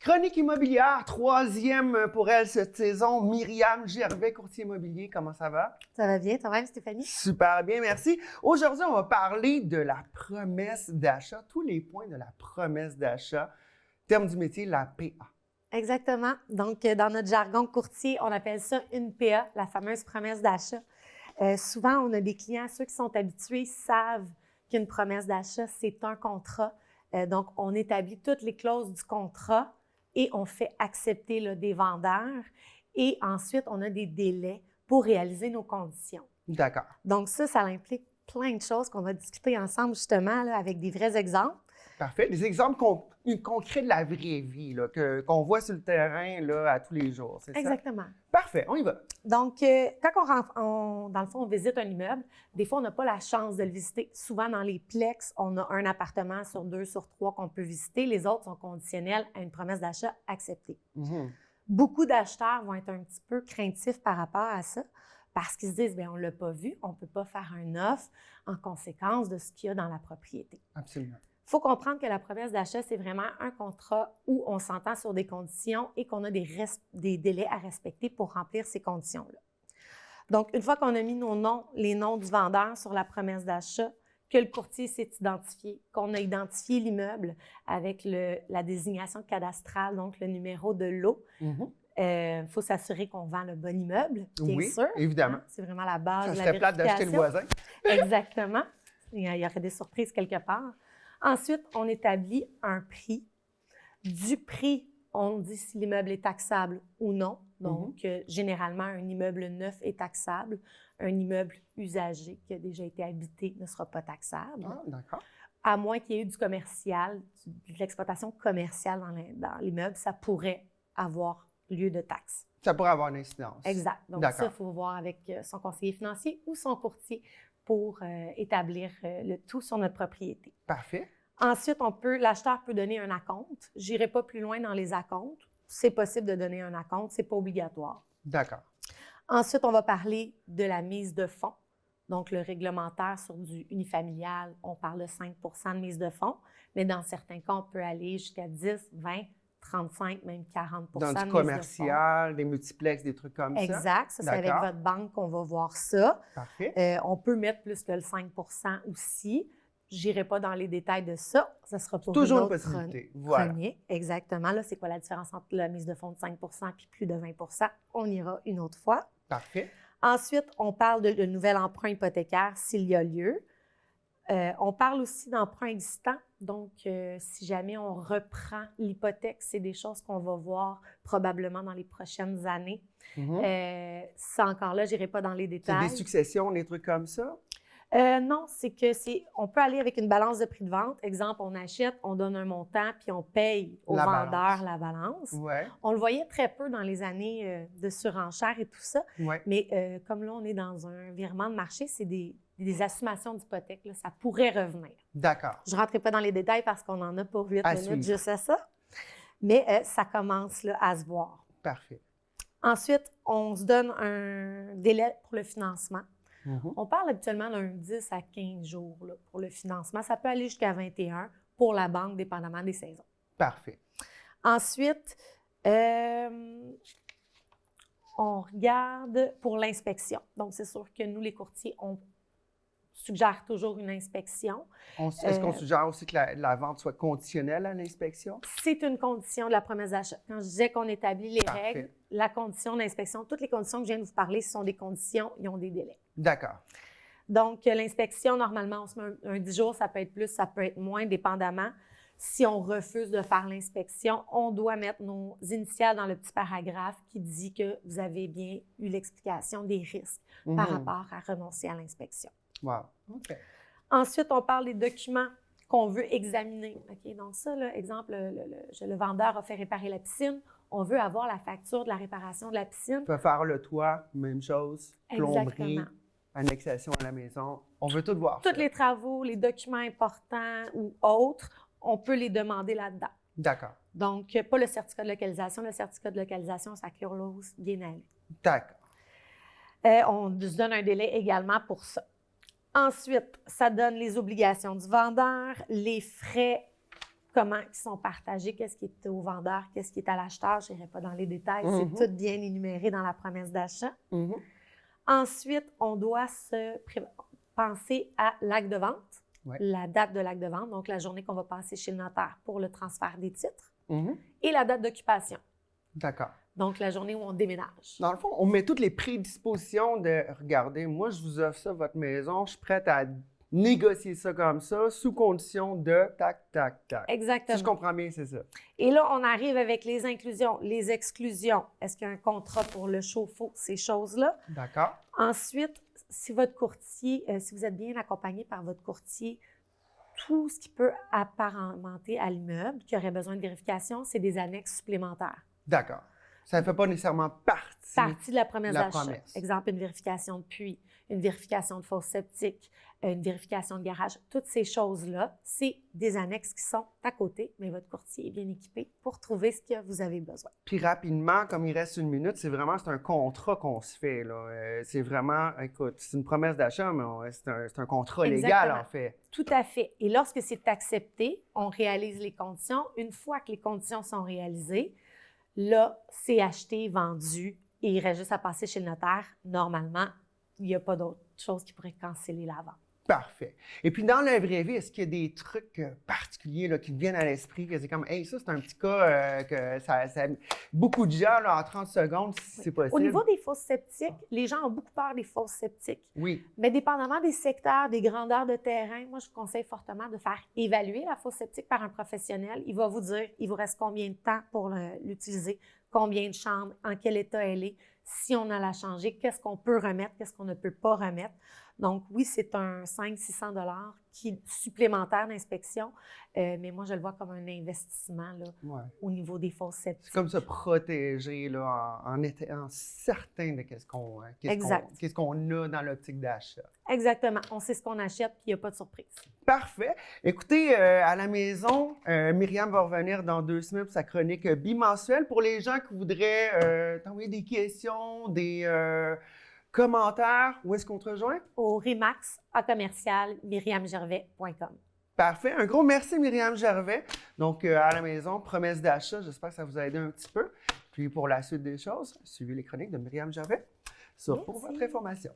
Chronique immobilière, troisième pour elle cette saison. Myriam Gervais, courtier immobilier, comment ça va? Ça va bien, toi-même, Stéphanie? Super bien, merci. Aujourd'hui, on va parler de la promesse d'achat, tous les points de la promesse d'achat. Terme du métier, la PA. Exactement. Donc, dans notre jargon courtier, on appelle ça une PA, la fameuse promesse d'achat. Souvent, on a des clients, ceux qui sont habitués savent qu'une promesse d'achat, c'est un contrat. Donc, on établit toutes les clauses du contrat et on fait accepter là, des vendeurs. Et ensuite, on a des délais pour réaliser nos conditions. D'accord. Donc, ça implique plein de choses qu'on va discuter ensemble, justement, là, avec des vrais exemples. Parfait. Des exemples concrets de la vraie vie, là, qu'on voit sur le terrain là, à tous les jours, c'est ça? Exactement. Parfait, on y va. Donc, quand dans le fond, on visite un immeuble, des fois, on n'a pas la chance de le visiter. Souvent, dans les plex, on a un appartement sur 2, sur 3 qu'on peut visiter. Les autres sont conditionnels à une promesse d'achat acceptée. Mhm. Beaucoup d'acheteurs vont être un petit peu craintifs par rapport à ça parce qu'ils se disent, bien, on ne l'a pas vu, on ne peut pas faire un offre en conséquence de ce qu'il y a dans la propriété. Absolument. Il faut comprendre que la promesse d'achat, c'est vraiment un contrat où on s'entend sur des conditions et qu'on a des délais à respecter pour remplir ces conditions-là. Donc, une fois qu'on a mis nos noms, les noms du vendeur sur la promesse d'achat, que le courtier s'est identifié, qu'on a identifié l'immeuble avec la désignation cadastrale, donc le numéro de lot, Mhm. faut s'assurer qu'on vend le bon immeuble, bien Oui, sûr. évidemment. Hein, c'est vraiment la base Ça de la serait plate d'acheter le vérification. voisin. Exactement. Il y aurait des surprises quelque part. Ensuite, on établit un prix. Du prix, on dit si l'immeuble est taxable ou non. Donc, généralement, un immeuble neuf est taxable. Un immeuble usagé qui a déjà été habité ne sera pas taxable. Ah, d'accord. À moins qu'il y ait eu du commercial, de l'exploitation commerciale dans l'immeuble, ça pourrait avoir lieu de taxe. Ça pourrait avoir une incidence. Exact. Donc, ça, il faut voir avec son conseiller financier ou son courtier pour établir le tout sur notre propriété. Parfait. Ensuite, l'acheteur peut donner un acompte. Je n'irai pas plus loin dans les acomptes. C'est possible de donner un acompte, ce n'est pas obligatoire. D'accord. Ensuite, on va parler de la mise de fonds. Donc, le réglementaire sur du unifamilial, on parle de 5 % de mise de fonds, mais dans certains cas, on peut aller jusqu'à 10, 20, 35, même 40 % de mise de fonds. Dans du commercial, des multiplex, des trucs comme ça. Exact. Ça, c'est avec votre banque qu'on va voir ça. Parfait. On peut mettre plus que le 5 % aussi. Je n'irai pas dans les détails de ça. Ça sera pour toujours une autre possibilité. Voilà. chronique. Exactement. Là, c'est quoi la différence entre la mise de fonds de 5 % puis plus de 20 % On ira une autre fois. Parfait. Ensuite, on parle de nouvel emprunt hypothécaire s'il y a lieu. On parle aussi d'emprunt existant. Donc, si jamais on reprend l'hypothèque, c'est des choses qu'on va voir probablement dans les prochaines années. Ça, encore là, je n'irai pas dans les détails. C'est des successions, des trucs comme ça? Non, on peut aller avec une balance de prix de vente. Exemple, on achète, on donne un montant, puis on paye au vendeur la balance. Ouais. On le voyait très peu dans les années de surenchère et tout ça. Ouais. Mais comme là, on est dans un virement de marché, c'est des assumations d'hypothèque. Là, ça pourrait revenir. D'accord. Je ne rentrerai pas dans les détails parce qu'on en a pour 8 minutes suivre. juste à ça. Mais ça commence là, à se voir. Parfait. Ensuite, on se donne un délai pour le financement. On parle habituellement d'un 10 à 15 jours là, pour le financement. Ça peut aller jusqu'à 21 pour la banque, dépendamment des saisons. Parfait. Ensuite, on regarde pour l'inspection. Donc, c'est sûr que nous, les courtiers, on suggère toujours une inspection. Est-ce qu'on suggère aussi que la vente soit conditionnelle à l'inspection? C'est une condition de la promesse d'achat. Quand je disais qu'on établit les règles, la condition d'inspection, toutes les conditions que je viens de vous parler, ce sont des conditions, ils ont des délais. D'accord. Donc, l'inspection, normalement, on se met un 10 jours, ça peut être plus, ça peut être moins, dépendamment. Si on refuse de faire l'inspection, on doit mettre nos initiales dans le petit paragraphe qui dit que vous avez bien eu l'explication des risques par rapport à renoncer à l'inspection. Wow. OK. Ensuite, on parle des documents qu'on veut examiner. OK? Donc ça, là, exemple, le vendeur a fait réparer la piscine. On veut avoir la facture de la réparation de la piscine. On peut faire le toit, même chose. Plomberie, Exactement. annexation à la maison. On veut tout voir. Tous les travaux, les documents importants ou autres, on peut les demander là-dedans. D'accord. Donc, pas le certificat de localisation. Le certificat de localisation, ça close bien à lui. D'accord. On se donne un délai également pour ça. Ensuite, ça donne les obligations du vendeur, les frais comment ils sont partagés, qu'est-ce qui est au vendeur, qu'est-ce qui est à l'acheteur. Je n'irai pas dans les détails, c'est tout bien énuméré dans la promesse d'achat. Ensuite, on doit penser à l'acte de vente, la date de l'acte de vente, donc la journée qu'on va passer chez le notaire pour le transfert des titres, et la date d'occupation. D'accord. Donc, la journée où on déménage. Dans le fond, on met toutes les prédispositions de « Regardez, moi, je vous offre ça, votre maison, je suis prête à négocier ça comme ça, sous condition de tac, tac, tac. » Exactement. Si je comprends bien, c'est ça. Et là, on arrive avec les inclusions, les exclusions. Est-ce qu'il y a un contrat pour le chauffe-eau, ces choses-là? D'accord. Ensuite, si votre courtier, si vous êtes bien accompagné par votre courtier, tout ce qui peut apparenter à l'immeuble, qui aurait besoin de vérification, c'est des annexes supplémentaires. D'accord. Ça ne fait pas nécessairement partie de la promesse d'achat. promesse. Exemple, une vérification de puits, une vérification de fosse septique, une vérification de garage. Toutes ces choses-là, c'est des annexes qui sont à côté, mais votre courtier est bien équipé pour trouver ce que vous avez besoin. Puis rapidement, comme il reste une minute, c'est un contrat qu'on se fait, là. C'est vraiment, écoute, c'est une promesse d'achat, mais c'est un contrat légal, en fait. Tout à fait. Et lorsque c'est accepté, on réalise les conditions. Une fois que les conditions sont réalisées, là, c'est acheté, vendu, et il reste juste à passer chez le notaire. Normalement, il n'y a pas d'autre chose qui pourrait canceller la vente. Parfait. Et puis, dans la vraie vie, est-ce qu'il y a des trucs particuliers là, qui te viennent à l'esprit, que c'est comme, hey, ça, c'est un petit cas que ça beaucoup de gens, là, en 30 secondes, si c'est possible. Au niveau des fosses septiques, les gens ont beaucoup peur des fosses septiques. Oui. Mais dépendamment des secteurs, des grandeurs de terrain, moi, je vous conseille fortement de faire évaluer la fosse septique par un professionnel. Il va vous dire, il vous reste combien de temps pour l'utiliser, combien de chambres, en quel état elle est, si on a la changer, qu'est-ce qu'on peut remettre, qu'est-ce qu'on ne peut pas remettre. Donc, oui, c'est un 500-600 $ supplémentaire d'inspection, mais moi, je le vois comme un investissement là, au niveau des fosses septiques. C'est comme se protéger là, en étant certain de qu'est-ce qu'on a dans l'optique d'achat. Exactement. On sait ce qu'on achète, puis il n'y a pas de surprise. Parfait. Écoutez, à la maison, Myriam va revenir dans 2 semaines pour sa chronique bimensuelle. Pour les gens qui voudraient t'envoyer des questions, des commentaires, où est-ce qu'on te rejoint? Au remax@myriamgervais.com. Parfait. Un gros merci, Myriam Gervais. Donc, à la maison, promesse d'achat. J'espère que ça vous a aidé un petit peu. Puis, pour la suite des choses, suivez les chroniques de Myriam Gervais pour votre information.